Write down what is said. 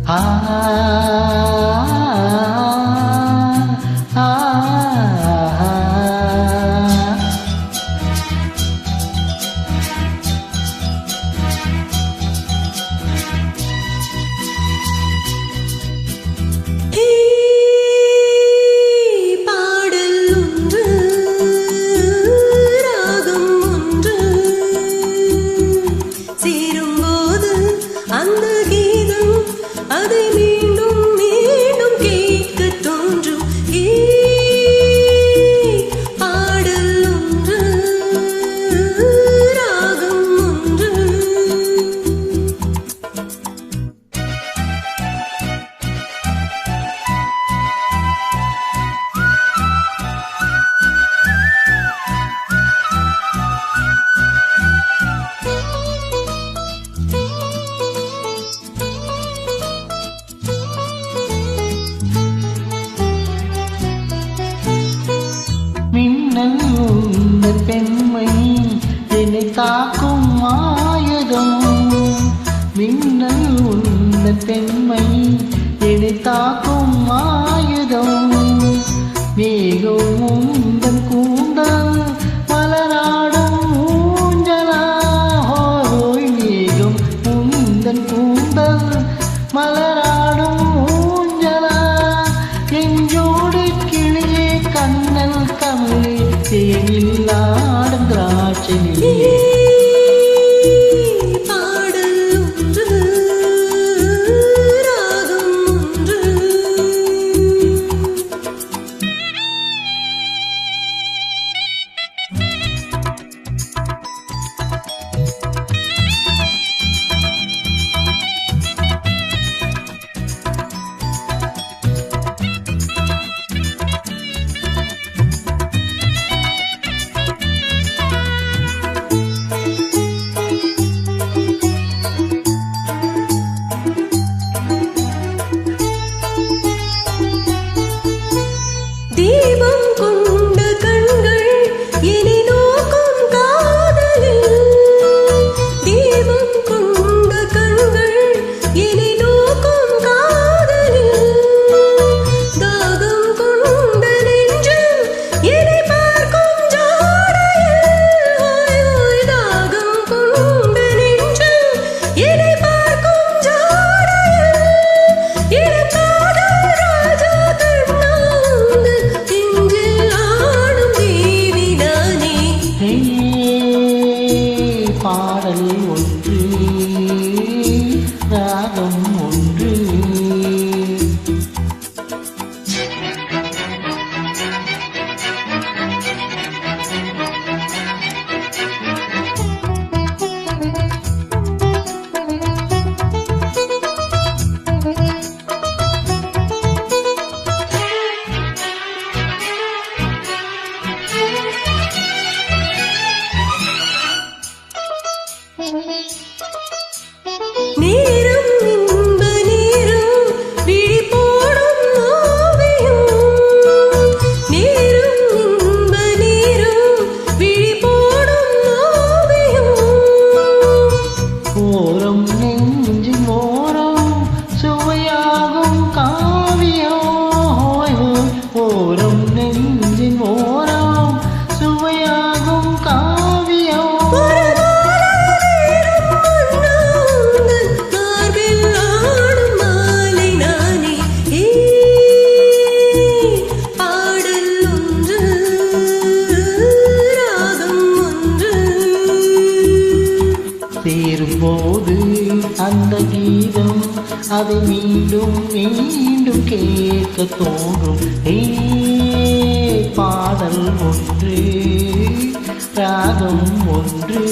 ஆ ஆ அதை மீண்டும் மீண்டும் கேட்க தோன்றும் பாடல் ஒன்று ராகம் ஒன்று. மின்னல் உந்த பெண்மை என்னை தாக்கும் ஆயுதம். மின்னல் உந்த பெண்மை என்னை தாக்கும் ஆயுதம். மேகம் உந்தன் கூந்தல் மலராடும் ஊஞ்சலா. ஹோய் மேகம் உந்தன் கூந்தல் மலராடும் ஊஞ்சலா. எஞ்சோடு கிளியே கண்ணல் கமலே தேனில் ஆடும் திராட்சை நிலையே. பாடல் ஒன்று ராகம் ஒன்று. தீபம் கொண்ட கண்கள் என்னை நோக்கும் காதலில். தீபம் கொண்ட கண்கள் என்னை நோக்கும் காதலில். தாகம் கொண்ட நெஞ்சம் என்னை பார்க்கும் ஜாடையில். ஓய் ஓய் தாகம் கொண்ட நெஞ்சம் என்னை பார்க்கும் ஜாடையில். என் காதல் ராஜா கண்ணா பாடல் ஒன்று ராகம் ஒன்று. நேரம் இன்ப நேரம் விழி போடும் ஓவியம். நேரம் இன்ப நேரம் விழி போடும் ஓவியம். ஓரம் நெஞ்சின் ஓரம் சுவையாகும் காவியம். ஓரம் நெஞ்சின் ஓரம் சுவையாகும் காவியம். சேரும்போது அந்த கீதம் அதை மீண்டும் மீண்டும் கேட்க தோன்றும். பாடல் ஒன்று ராகம் ஒன்று.